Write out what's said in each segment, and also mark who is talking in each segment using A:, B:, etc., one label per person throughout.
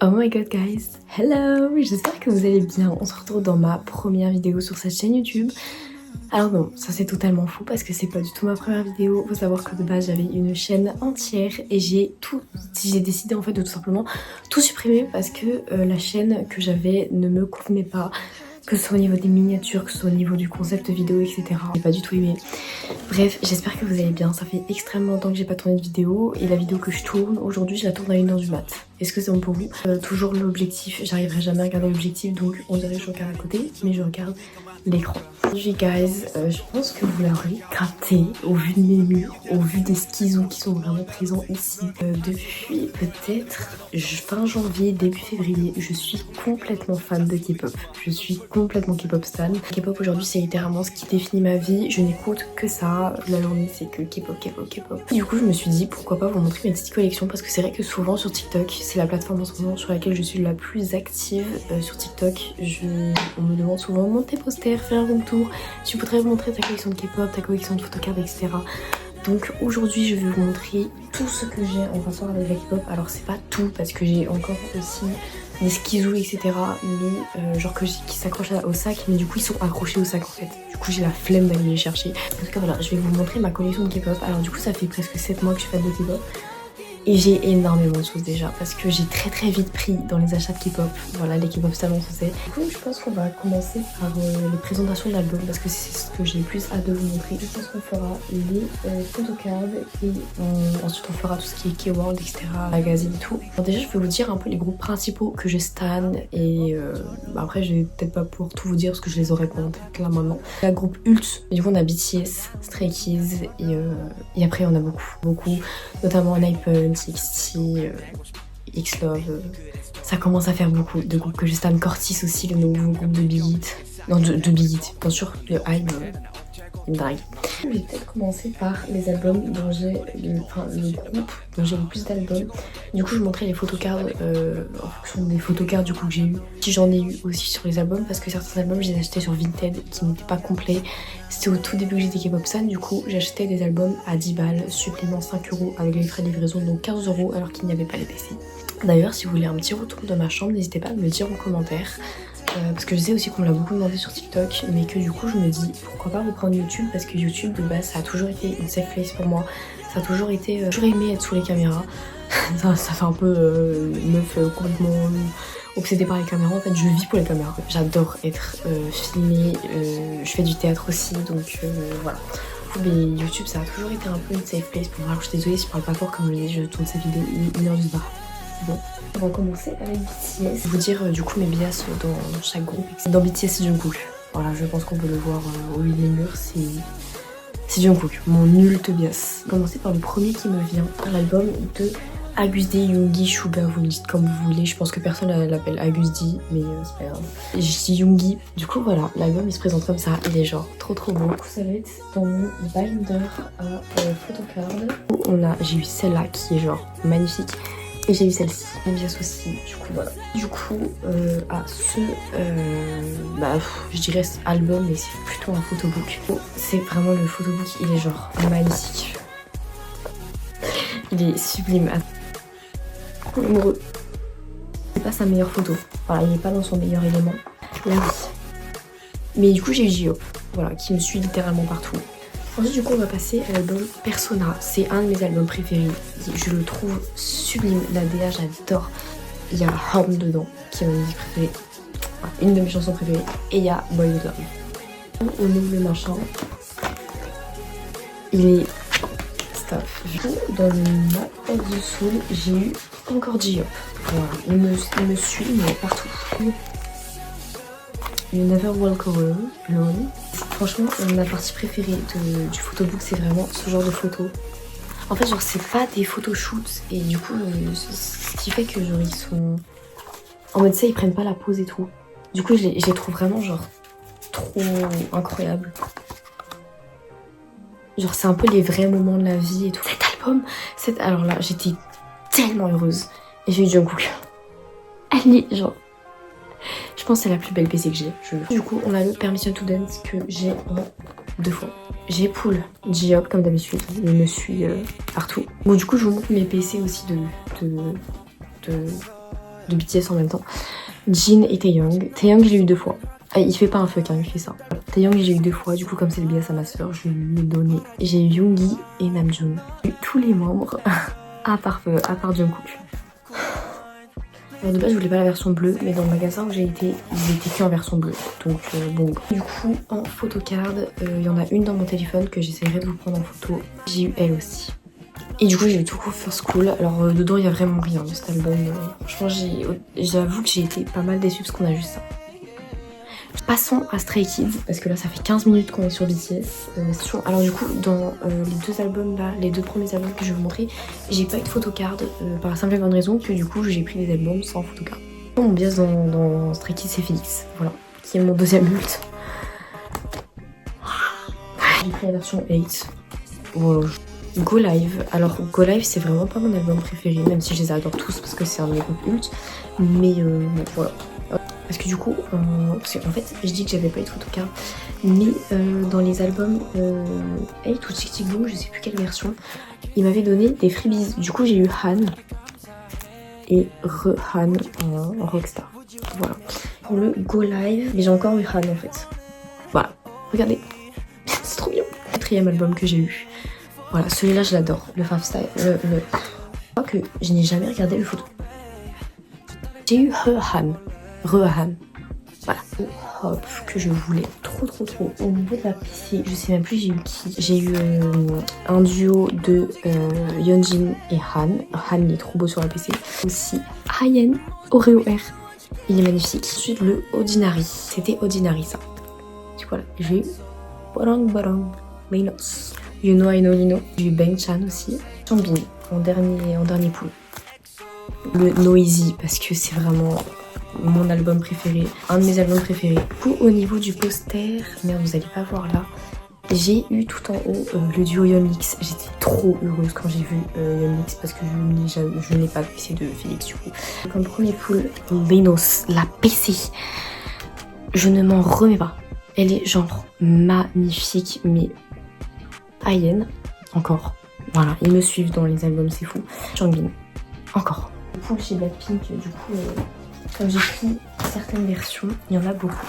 A: Oh my god guys, hello, j'espère que vous allez bien. On se retrouve dans ma première vidéo sur cette chaîne YouTube. Alors non, ça c'est totalement faux parce que c'est pas du tout ma première vidéo. Faut savoir que de base j'avais une chaîne entière et j'ai décidé en fait de tout simplement tout supprimer parce que la chaîne que j'avais ne me convenait pas. Que ce soit au niveau des miniatures, que ce soit au niveau du concept vidéo, etc. J'ai pas du tout aimé. Bref, j'espère que vous allez bien. Ça fait extrêmement longtemps que j'ai pas tourné de vidéo et la vidéo que je tourne aujourd'hui, je la tourne à 1h du mat. Est-ce que c'est bon pour vous? Toujours l'objectif, j'arriverai jamais à regarder l'objectif, donc on dirait que je regarde à côté, mais je regarde l'écran. Aujourd'hui guys, je pense que vous l'aurez capté au vu de mes murs, au vu des schizos qui sont vraiment présents ici. Depuis peut-être fin janvier, début février, je suis complètement fan de K-pop. Je suis complètement K-pop stan. K-pop aujourd'hui c'est littéralement ce qui définit ma vie. Je n'écoute que ça. La journée c'est que K-pop, K-pop, K-pop. Du coup je me suis dit pourquoi pas vous montrer mes petites collections parce que c'est vrai que souvent sur TikTok, c'est la plateforme en ce moment sur laquelle je suis la plus active. Sur TikTok, on me demande souvent monte tes posters, fais un room tour. Tu voudrais vous montrer ta collection de K-pop, ta collection de photocards, etc. Donc aujourd'hui je vais vous montrer tout ce que j'ai en rapport avec la K-pop. Alors c'est pas tout parce que j'ai encore aussi des skizous, etc. Mais genre qui s'accrochent au sac, mais du coup ils sont accrochés au sac en fait. Du coup j'ai la flemme d'aller les chercher. En tout cas voilà, je vais vous montrer ma collection de K-pop. Alors du coup ça fait presque 7 mois que je fais de K-pop. Et j'ai énormément de choses déjà parce que j'ai très vite pris dans les achats de K-pop. Voilà, les K-pop salons, ça c'est. Du coup, je pense qu'on va commencer par les présentations d'albums parce que c'est ce que j'ai le plus hâte de vous montrer. Je pense qu'on fera les photocards et ensuite on fera tout ce qui est K-World, etc. Magazine et tout. Alors déjà, je vais vous dire un peu les groupes principaux que je stan et après, je vais peut-être pas pouvoir tout vous dire parce que je les aurais pas en tête là maintenant. La groupe Ult, du coup, on a BTS, Stray Kids et après, on a beaucoup, notamment Hypen, TXT, X-Love, ça commence à faire beaucoup de groupes que je stan. Cortis aussi, le nouveau groupe de Big Hit. Non, de Big Hit, bien sûr, le Hype, il me drague. Je vais peut-être commencer par les albums dont j'ai, le groupe dont j'ai le plus d'albums. Du coup, je montrais les photocards en fonction des photocards du coup que j'ai eu. Si j'en ai eu aussi sur les albums, parce que certains albums, je les achetais sur Vinted qui n'étaient pas complets. C'était au tout début que j'étais K-pop stan, du coup, j'achetais des albums à 10 balles, supplément 5 € avec les frais de livraison, donc 15 € alors qu'il n'y avait pas les PC. D'ailleurs, si vous voulez un petit retour de ma chambre, n'hésitez pas à me le dire en commentaire. Parce que je sais aussi qu'on me l'a beaucoup demandé sur TikTok, mais que du coup je me dis pourquoi pas reprendre YouTube parce que YouTube de base ça a toujours été une safe place pour moi. Ça a toujours été, toujours aimé être sous les caméras. ça fait un peu meuf complètement obsédée par les caméras. En fait je vis pour les caméras. J'adore être filmée, je fais du théâtre aussi donc voilà. Mais YouTube ça a toujours été un peu une safe place pour moi. Alors je suis désolée si je parle pas fort comme je tourne cette vidéo 1h du bar. Bon, on va commencer avec BTS. Je vais vous dire du coup mes bias dans chaque groupe. Dans BTS c'est Jungkook. Voilà, je pense qu'on peut le voir au milieu des murs, c'est Jungkook, mon ult bias. On va commencer par le premier qui me vient, l'album de Agust D, Yoongi, Suga, vous me dites comme vous voulez. Je pense que personne l'appelle Agust D, mais c'est pas grave. Je dis Yoongi. Du coup voilà, l'album il se présente comme ça, il est genre trop beau. Du coup ça va être dans mon binder à photocard. J'ai eu celle-là qui est genre magnifique. Et j'ai eu celle-ci, mes bias aussi, du coup voilà. Du coup, je dirais album, mais c'est plutôt un photobook. C'est vraiment le photobook, il est genre magnifique. Il est sublime. Amoureux. C'est pas sa meilleure photo. Voilà, il est pas dans son meilleur élément. Là oui. Mais du coup j'ai eu J-Hope, voilà, qui me suit littéralement partout. Ensuite du coup on va passer à l'album Persona, c'est un de mes albums préférés, je le trouve sublime, la DA j'adore, il y a Home dedans qui est ma musique préférée, enfin, une de mes chansons préférées, et il y a Boy With Love. On ouvre le machin, il est stuff. Du coup dans le Map of the Soul j'ai eu encore J-Hope, voilà, il me suit mais partout. You Never Walk Alone. Franchement, ma partie préférée du photobook, c'est vraiment ce genre de photos. En fait, genre, c'est pas des photoshoots. Et du coup, ce qui fait que, genre, ils sont... En mode ça, ils prennent pas la pose et tout. Du coup, je les trouve vraiment, genre, trop incroyables. Genre, c'est un peu les vrais moments de la vie et tout. Cet album, alors là, j'étais tellement heureuse. Et j'ai eu Jungkook. Elle est, genre... Je pense que c'est la plus belle PC que j'ai. Du coup, on a le Permission to Dance que j'ai en 2 fois. J'ai Pool, J-Hope comme d'habitude, il me suit partout. Bon, du coup, je vous montre mes PC aussi de BTS en même temps. Jin et Taeyong. Taeyong, j'ai eu 2 fois. Ah, il fait pas un fuck, hein, il fait ça. Taeyong, j'ai eu 2 fois, du coup, comme c'est le BS à ma soeur, je lui ai donné. J'ai eu Yoongi et Namjoon. J'ai eu tous les membres, à part Jungkook. Alors de base, je voulais pas la version bleue, mais dans le magasin où j'ai été, ils étaient que en version bleue. Donc bon. Du coup, en photocard, il y en a une dans mon téléphone que j'essaierai de vous prendre en photo. J'ai eu elle aussi. Et du coup, j'ai eu tout court First School. Alors dedans, il y a vraiment rien de cet album. Franchement, j'avoue que j'ai été pas mal déçue parce qu'on a juste ça. Passons à Stray Kids, parce que là ça fait 15 minutes qu'on est sur BTS. Alors du coup, dans les 2 albums là, les 2 premiers albums que je vais vous montrer, j'ai pas eu de photocard par la simple et bonne raison que du coup j'ai pris des albums sans photocard. Mon bias dans Stray Kids, c'est Félix, voilà, qui est mon 2e ult. J'ai pris la version 8. Voilà. Go Live. Alors Go Live, c'est vraiment pas mon album préféré, même si je les adore tous parce que c'est un de mes groupes ult. Mais voilà. Parce que du coup, parce qu'en fait, je dis que j'avais pas eu de photocard, mais dans les albums 8 ou Tic Tic Boom, je sais plus quelle version, il m'avait donné des freebies. Du coup, j'ai eu Han et Han en Rockstar. Voilà. Pour le Go Live, mais j'ai encore eu Han en fait. Voilà. Regardez, c'est trop bien. 4e album que j'ai eu. Voilà, celui-là, je l'adore. Le Fave Style. Je crois que je n'ai jamais regardé le photo. J'ai eu Han. Rehan. Voilà. Hop, que je voulais trop. Au niveau de la PC, je sais même plus j'ai eu qui. J'ai eu un duo de Yeonjin et Han. Han il est trop beau sur la PC. Aussi Hayen, Oreo R. Il est magnifique. Ensuite le Ordinary. C'était Ordinary ça. Du coup voilà, j'ai eu Barang Minos. You know I know Lino. J'ai eu Bang Chan aussi. Changbin en dernier pool. Le Noisy parce que c'est vraiment mon album préféré, un de mes albums préférés. Du coup, au niveau du poster, merde, vous allez pas voir là, j'ai eu tout en haut le duo Yonmix. J'étais trop heureuse quand j'ai vu Yonmix parce que je n'ai pas PC de Félix du coup. Comme premier pool, Lenos, la PC. Je ne m'en remets pas. Elle est genre magnifique, mais Hayen, encore. Voilà, ils me suivent dans les albums, c'est fou. Changbin, encore. Le pool chez Blackpink, du coup, comme j'ai pris certaines versions, il y en a beaucoup.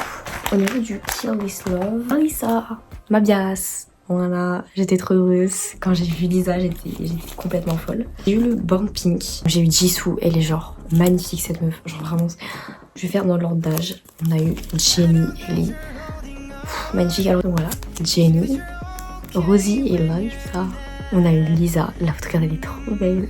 A: Au niveau du Kill This Love, Lisa, ma bias. Voilà, j'étais trop heureuse. Quand j'ai vu Lisa, j'étais complètement folle. J'ai eu le Born Pink. J'ai eu Jisoo, elle est genre magnifique cette meuf. Genre vraiment, je vais faire dans l'ordre d'âge. On a eu Jennie, elle est magnifique. Alors voilà, Jennie, Rosie et Lisa. On a eu Lisa, la photographe elle est trop belle.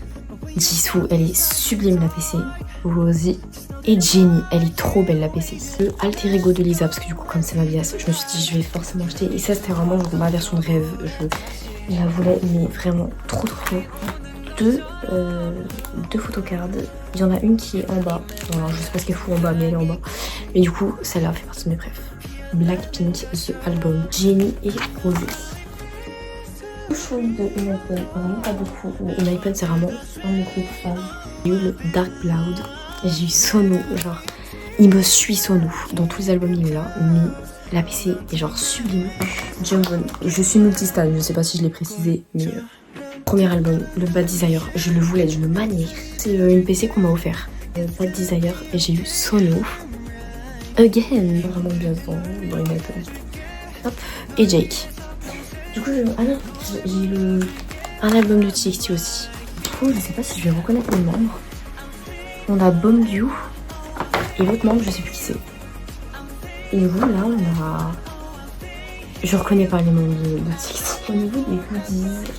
A: Jisoo, elle est sublime la PC. Rosie et Jennie, elle est trop belle la PC. Le alter ego de Lisa, parce que du coup comme c'est ma bias, je me suis dit je vais forcément acheter. Et ça c'était vraiment ma version de rêve. Je la voulais mais vraiment trop. Deux photocards. Il y en a une qui est en bas. Alors, je sais pas ce qu'elle fout en bas mais elle est en bas. Mais du coup celle-là fait partie de mes préfs. Blackpink, The Album, Jennie et Rosie. Chose de Enhypen, vraiment pas beaucoup, mais Enhypen c'est vraiment un de mes groupes fans. J'ai eu le Dark Cloud, j'ai eu Sonu, genre il me suit Sonu, dans tous les albums il est là, mais la PC est genre sublime. Jungwon, je suis multistan, je sais pas si je l'ai précisé, mais premier album, le Bad Desire, je le voulais, je le maniais. C'est une PC qu'on m'a offert, Bad Desire, et j'ai eu Sonu, Again, vraiment bien dans Enhypen. Hop, et Jake. Du coup, j'ai eu un album de TXT aussi. Du coup, je sais pas si je vais reconnaître les membres. On a Bomb You et l'autre membre, je sais plus qui c'est. Et du coup, là, on a... Je reconnais pas les membres de TXT. Au niveau des goodies,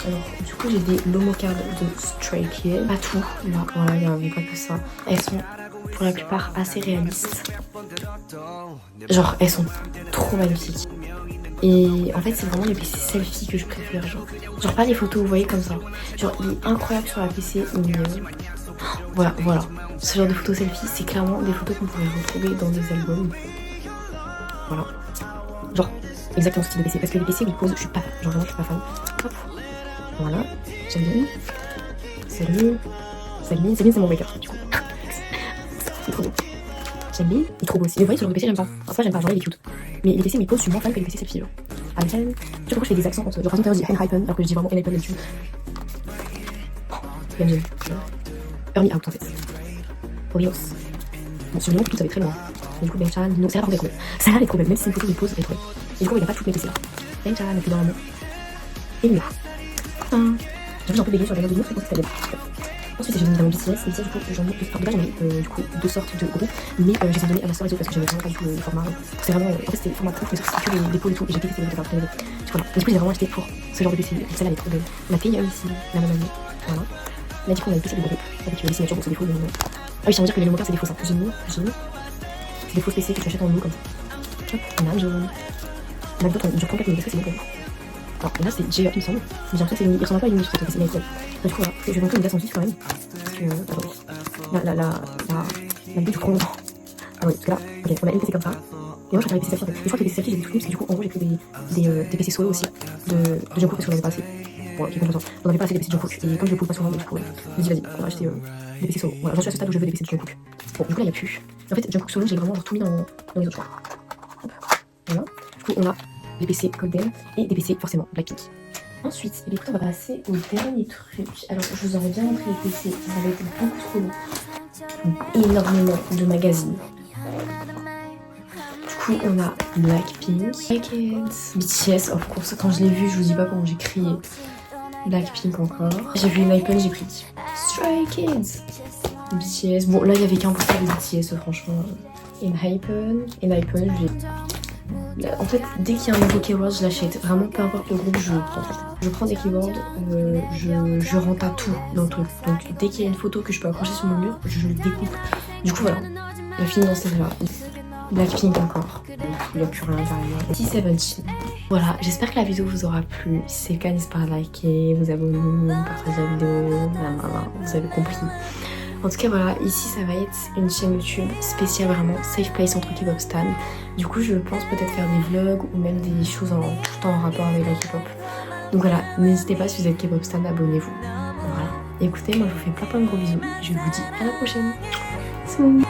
A: alors, du coup, j'ai des Lomocards de Stray Kids. Pas tout, là, voilà, il n'y avait pas que ça. Elles sont pour la plupart assez réalistes. Genre, elles sont trop magnifiques. Et en fait c'est vraiment les PC selfie que je préfère, genre pas les photos vous voyez comme ça, genre il est incroyable sur la PC mais voilà, ce genre de photos selfie c'est clairement des photos qu'on pourrait retrouver dans des albums, voilà, genre exactement ce type de PC, parce que les PC ils posent, je suis pas fan, genre vraiment je suis pas fan. Hop, voilà, Salim c'est mon breaker du coup, c'est trop beau. J'aime bien, il est trop beau aussi. Mais vous voyez, ce genre de PC, j'aime pas. Enfin, ça, j'aime pas, genre, il est cute. Mais les PC, mes poses, je suis moins fan que les PC selfie. Ah, je sais pourquoi je fais des accents entre. Genre, par exemple, je dis Enhypen, alors que je dis vraiment Enhypen d'habitude. J'aime. Early out en fait. For reals. Bon, sur le nom, tout ça va très loin. Et du coup, Benchan, non, c'est là par contre, elle est trop belle. Même si c'est une photo de pause, elle est trop belle. Et du coup, il n'y a pas toutes mes PC là. Benchan, elle fait dans l'amour. Et Luna. J'avoue, j'ai un peu bégayé sur la gamme de Luna, je pense que ça vient. Ensuite, j'ai mis dans BTS. BTS, du coup, j'en ai du coup deux sortes de groupes. Mais je les ai donnés à ma soeur et tout parce que j'aimais vraiment pas du tout le format. C'est vraiment. En fait, c'était le format pro, mais c'est que les pôles et tout. Et j'ai détesté les photos. Du coup, voilà. Et du coup, j'ai vraiment acheté pour ce genre de PC. Celle-là, elle est trop belle. On a fait ici, la même année. Voilà. Là, du coup, on a le PC de groupe avec les signatures, donc c'est des faux. Ah oui, je tiens à dire que les mémoires, c'est des fausses. J'ai mis. C'est des fausses PC que tu achètes en nous comme ça. Hop, on a un jaune. On a d'autres, je prends 4 minutes parce que c'est bon pour vous. Alors là, c'est J-Up, il me semble. Mais j'ai l'impression que il ressemble pas à une illustrée, c'est une école. Du coup, voilà, je vais montrer une glace en Suisse quand même. Parce que, attendez. La vidéo, je prends longtemps. Ah oui, parce que là, ok, on a une PC comme ça. Et moi, je préfère les PC selfie en fait. Et je crois que les PC selfie, j'ai des trucs, parce que du coup, en gros, j'ai pris des PC solo aussi. De Jungkook, parce qu'on avait pas assez. Bon, ok, content. On avait pas assez des PC de Jungkook. Et comme je le poule pas souvent, du coup, je me dis, vas-y, on va acheter des PC solo. Voilà, j'en suis à ce stade où je veux des PC de Jungkook. Bon, du coup, là, il n'y a plus. En fait, Jungkook solo, j'ai vraiment tout mis dans les autres choix. Hop, voilà. Du coup, on a des PC Golden et des PC forcément Blackpink. Ensuite, écoute, on va passer au dernier truc. Alors, je vous aurais bien montré les PC, ça va être beaucoup trop long. Énormément de magazines. Du coup, on a Blackpink, BTS, of course. Quand je l'ai vu, je vous dis pas comment j'ai crié. Blackpink encore. J'ai vu Hypen, j'ai pris Stray Kids. BTS. Bon, là, il y avait qu'un pour faire de BTS, franchement. Hypen, j'ai. En fait, dès qu'il y a un nouveau keyword, je l'achète. Vraiment, peu importe le groupe, je le prends. Je prends des keywords, je rentre à tout dans le truc. Donc, dès qu'il y a une photo que je peux accrocher sur mon mur, je le découpe. Du coup, voilà. On finit dans cette là. Blackpink encore. Il n'y a plus rien derrière. T17. Voilà, j'espère que la vidéo vous aura plu. Si c'est le cas, n'hésitez pas à liker, vous abonner, partager la vidéo. Vous avez compris. En tout cas voilà, ici ça va être une chaîne YouTube spéciale vraiment safe place entre K-pop stan. Du coup je pense peut-être faire des vlogs ou même des choses tout en rapport avec la K-pop. Donc voilà, n'hésitez pas si vous êtes K-pop stan, abonnez-vous. Voilà. Et écoutez, moi je vous fais plein de gros bisous. Je vous dis à la prochaine. Bisous.